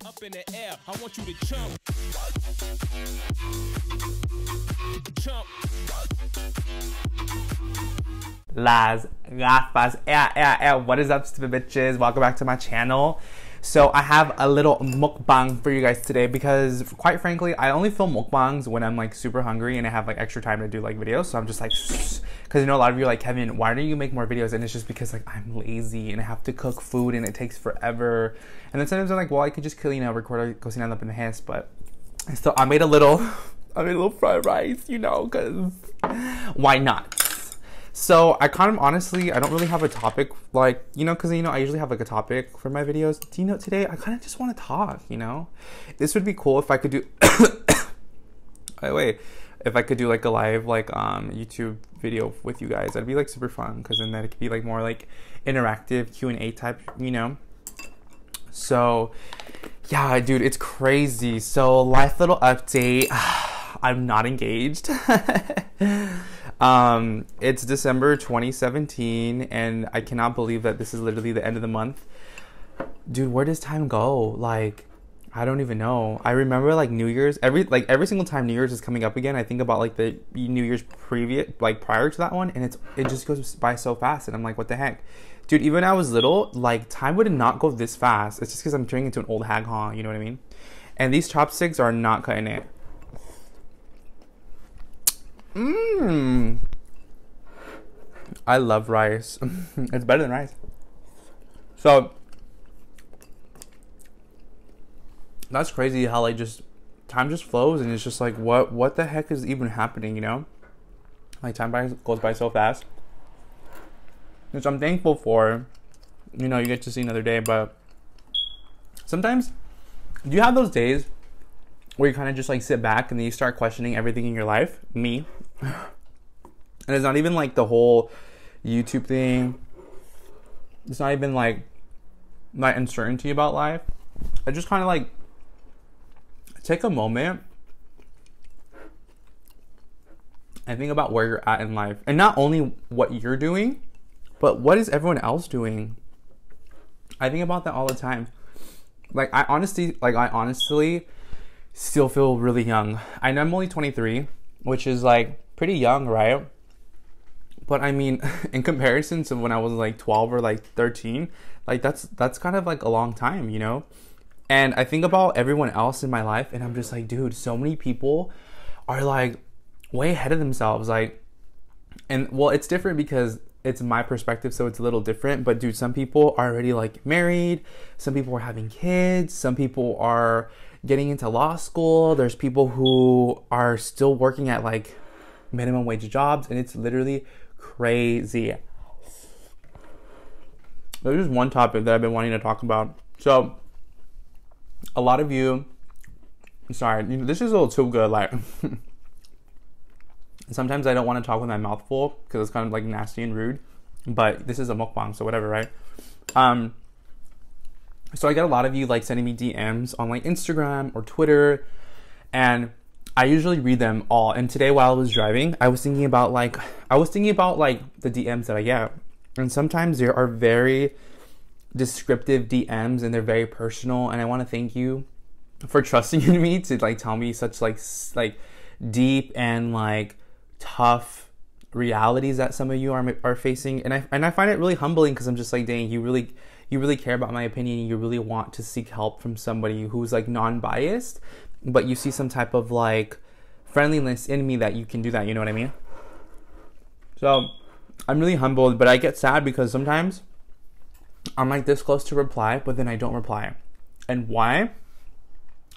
Up in the air, I want you to jump. Jump. Las gafas. What is up, stupid bitches? Welcome back to my channel. So I have a little mukbang for you guys today because, quite frankly, I only film mukbangs when I'm like super hungry and I have like extra time to do like videos. So I'm just like, because you know a lot of you are like, Kevin, why don't you make more videos? And it's just because like I'm lazy and I have to cook food and it takes forever. And then sometimes I'm like, well, I could just record cocinando up in the house. But so I made a little fried rice, you know, because why not? So I kind of honestly, I don't really have a topic, like, you know, because, you know, I usually have like a topic for my videos. Do you know, today I kind of just want to talk, you know? This would be cool if I could do, if I could do like a live, like, YouTube video with you guys. That'd be like super fun, because then it could be like more like interactive Q&A type, you know? So, yeah, dude, it's crazy. So, life little update. I'm not engaged. It's December 2017 and I cannot believe that this is literally the end of the month. Dude, where does time go? Like, I don't even know. I remember like New Year's, every single time New Year's is coming up again, I think about like the New Year's prior to that one, and it just goes by so fast and I'm like, what the heck? Dude, even when I was little, like, time would not go this fast. It's just because I'm turning into an old hag, huh? You know what I mean? And these chopsticks are not cutting it. I love rice. It's better than rice. So that's crazy how like time just flows and it's just like what the heck is even happening, you know? Like time goes by so fast. Which I'm thankful for. You know, you get to see another day, but sometimes do you have those days where you kind of just like sit back and then you start questioning everything in your life? Me. And it's not even like the whole YouTube thing. It's not even like my uncertainty about life. I just kind of like take a moment and think about where you're at in life. And not only what you're doing, but what is everyone else doing? I think about that all the time. Like I honestly still feel really young. I know I'm only 23, which is like pretty young, right? But I mean, in comparison to when I was like 12 or like 13, like that's kind of like a long time, you know? And I think about everyone else in my life and I'm just like, dude, so many people are like way ahead of themselves. Like, and well, it's different because it's my perspective, so it's a little different. But dude, some people are already like married. Some people are having kids. Some people are getting into law school. There's people who are still working at like minimum wage jobs, and it's literally crazy. There's just one topic that I've been wanting to talk about. So a lot of you, sorry, this is a little too good. Like sometimes I don't want to talk with my mouth full because it's kind of like nasty and rude, but this is a mukbang, so whatever, right? So I get a lot of you like sending me DMs on like Instagram or Twitter, and I usually read them all. And today while I was driving, I was thinking about like the DMs that I get. And sometimes there are very descriptive DMs and they're very personal. And I want to thank you for trusting in me to like tell me such like deep and like tough realities that some of you are facing. And I find it really humbling because I'm just like, dang, you really care about my opinion. You really want to seek help from somebody who's like non-biased, but you see some type of like friendliness in me that you can do that. You know what I mean? So I'm really humbled, but I get sad because sometimes I'm like this close to reply, but then I don't reply. And why?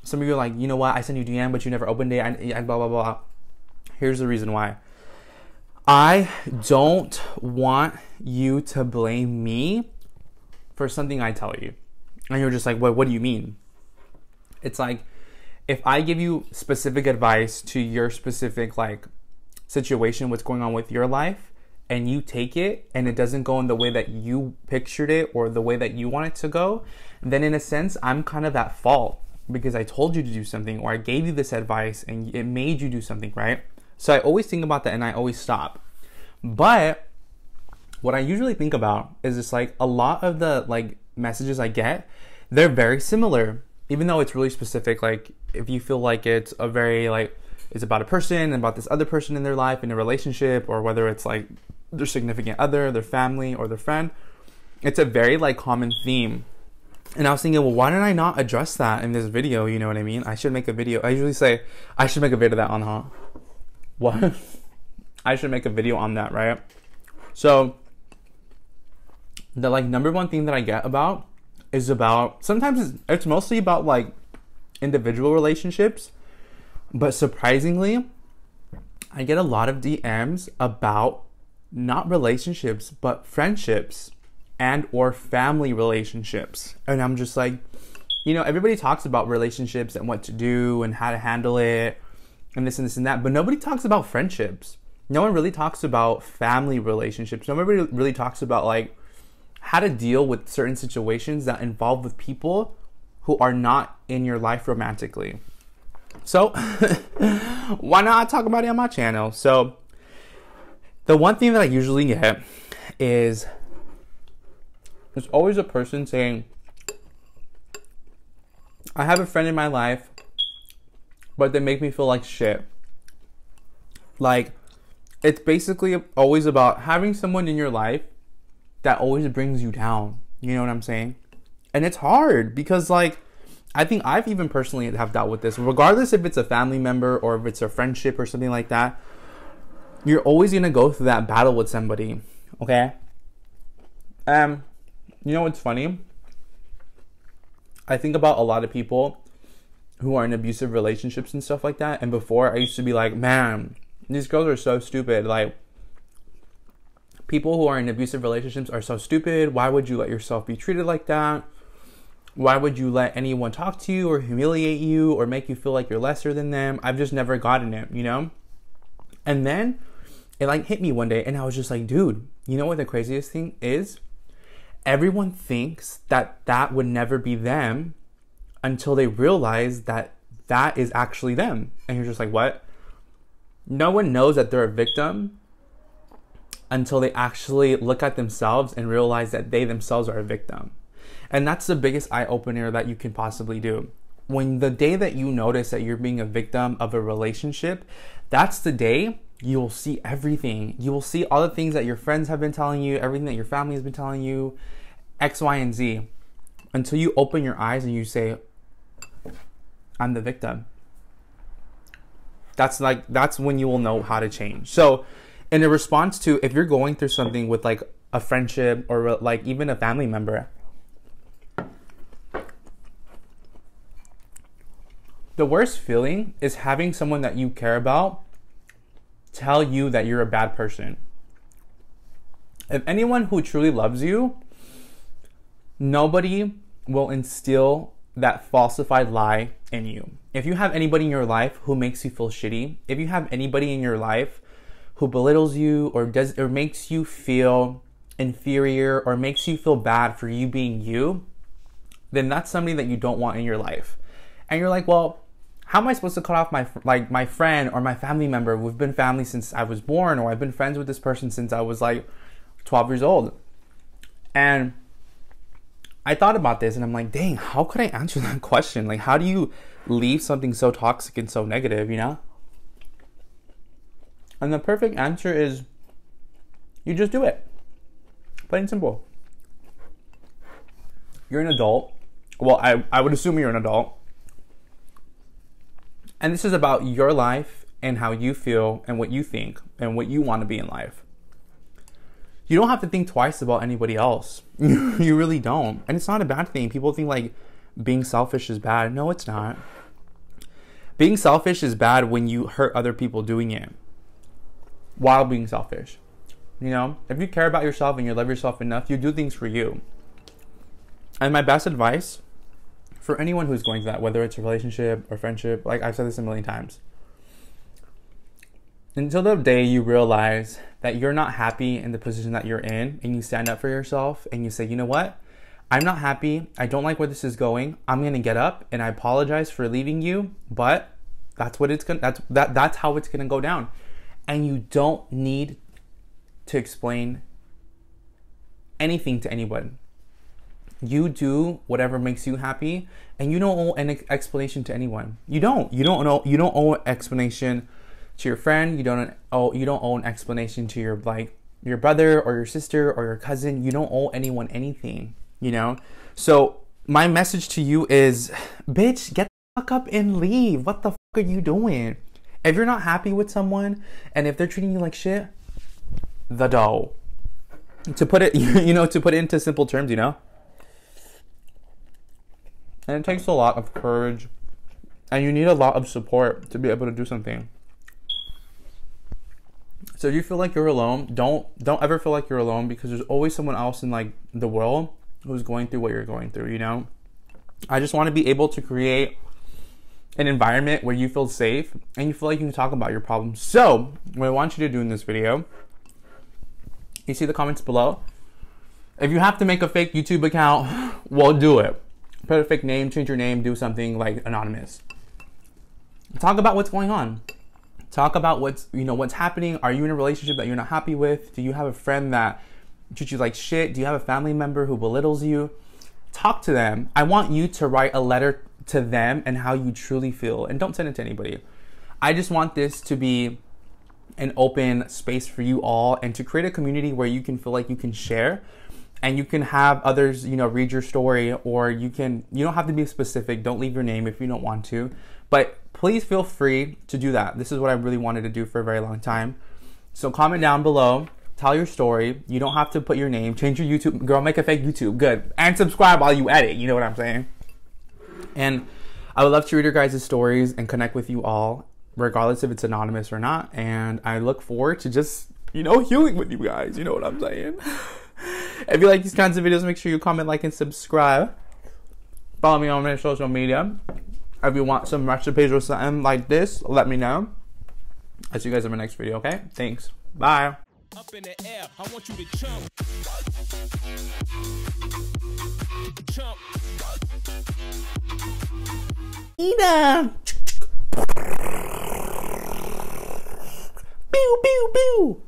Some of you are like, you know what? I sent you DM, but you never opened it, and blah, blah, blah. Here's the reason why. I don't want you to blame me for something I tell you. And you're just like, what do you mean? It's like, if I give you specific advice to your specific like situation, what's going on with your life, and you take it and it doesn't go in the way that you pictured it or the way that you want it to go, then in a sense, I'm kind of at fault because I told you to do something or I gave you this advice and it made you do something, right? So I always think about that and I always stop. But what I usually think about is just like a lot of the like messages I get, they're very similar. even though it's really specific, like if you feel like it's a very like it's about a person and about this other person in their life in a relationship, or whether it's like their significant other, their family, or their friend, it's a very like common theme. And I was thinking, well, why did I not address that in this video? You know what I mean? I should make a video. I usually say I should make a video that on, huh? What? I should make a video on that, right? So the like number one thing that I get about is about, sometimes it's mostly about like individual relationships, but surprisingly, I get a lot of DMs about not relationships, but friendships and or family relationships. And I'm just like, you know, everybody talks about relationships and what to do and how to handle it and this and this and that, but nobody talks about friendships. No one really talks about family relationships. Nobody really talks about like how to deal with certain situations that involve with people who are not in your life romantically. So why not talk about it on my channel? So the one thing that I usually get is there's always a person saying, I have a friend in my life, but they make me feel like shit. Like, it's basically always about having someone in your life that always brings you down. You know what I'm saying? And it's hard because like, I think I've even personally have dealt with this, regardless if it's a family member or if it's a friendship or something like that. You're always going to go through that battle with somebody. Okay. You know what's funny? I think about a lot of people who are in abusive relationships and stuff like that. And before, I used to be like, man, these girls are so stupid. Like, people who are in abusive relationships are so stupid. Why would you let yourself be treated like that? Why would you let anyone talk to you or humiliate you or make you feel like you're lesser than them? I've just never gotten it, you know? And then it like hit me one day and I was just like, dude, you know what the craziest thing is? Everyone thinks that that would never be them until they realize that that is actually them. And you're just like, what? No one knows that they're a victim until they actually look at themselves and realize that they themselves are a victim. And that's the biggest eye-opener that you can possibly do. When the day that you notice that you're being a victim of a relationship, that's the day you will see everything. You will see all the things that your friends have been telling you, everything that your family has been telling you, X, Y, and Z, until you open your eyes and you say, I'm the victim. That's when you will know how to change. So in a response to, if you're going through something with like a friendship or like even a family member, the worst feeling is having someone that you care about tell you that you're a bad person. If anyone who truly loves you, nobody will instill that falsified lie in you. If you have anybody in your life who makes you feel shitty, if you have anybody in your life who belittles you or makes you feel inferior or makes you feel bad for you being you, then that's somebody that you don't want in your life. And you're like, well, how am I supposed to cut off my friend or my family member? We've been family since I was born, or I've been friends with this person since I was like 12 years old. And I thought about this and I'm like, dang, how could I answer that question? Like, how do you leave something so toxic and so negative, you know? And the perfect answer is you just do it. Plain and simple. You're an adult. Well, I would assume you're an adult. And this is about your life and how you feel and what you think and what you want to be in life. You don't have to think twice about anybody else. You really don't. And it's not a bad thing. People think like being selfish is bad. No, it's not. Being selfish is bad when you hurt other people doing it while being selfish. You know, if you care about yourself and you love yourself enough, you do things for you. And my best advice for anyone who's going through that, whether it's a relationship or friendship, like I've said this a million times, until the day you realize that you're not happy in the position that you're in and you stand up for yourself and you say, you know what? I'm not happy. I don't like where this is going. I'm going to get up and I apologize for leaving you, but that's what it's going to, that's how it's going to go down. And you don't need to explain anything to anyone. You do whatever makes you happy, and you don't owe an explanation to anyone. You don't owe an explanation to your friend. You don't owe an explanation to your brother or your sister or your cousin. You don't owe anyone anything, you know? So my message to you is, bitch, get the fuck up and leave. What the fuck are you doing? If you're not happy with someone and if they're treating you like shit, the dough. To put it, to put it into simple terms, you know? And it takes a lot of courage, and you need a lot of support to be able to do something. So if you feel like you're alone, don't ever feel like you're alone, because there's always someone else in like the world who's going through what you're going through, you know? I just want to be able to create an environment where you feel safe and you feel like you can talk about your problems. So what I want you to do in this video, you see the comments below? If you have to make a fake YouTube account, well, do it. Put a fake name, change your name, do something like anonymous. Talk about what's going on. Talk about what's happening. Are you in a relationship that you're not happy with? Do you have a friend that treats you like shit? Do you have a family member who belittles you? Talk to them. I want you to write a letter to them and how you truly feel, and don't send it to anybody. I just want this to be an open space for you all, and to create a community where you can feel like you can share. And you can have others, read your story, or you don't have to be specific. Don't leave your name if you don't want to. But please feel free to do that. This is what I really wanted to do for a very long time. So comment down below. Tell your story. You don't have to put your name. Change your YouTube. Girl, make a fake YouTube. Good. And subscribe while you edit. You know what I'm saying? And I would love to read your guys' stories and connect with you all, regardless if it's anonymous or not. And I look forward to just, healing with you guys. You know what I'm saying? If you like these kinds of videos, make sure you comment, like, and subscribe. Follow me on my social media. If you want some recipes or something like this, let me know. I'll see you guys in my next video, okay? Thanks. Bye. Up in the air, I want you to jump. Jump. Ida. Pew, pew, pew.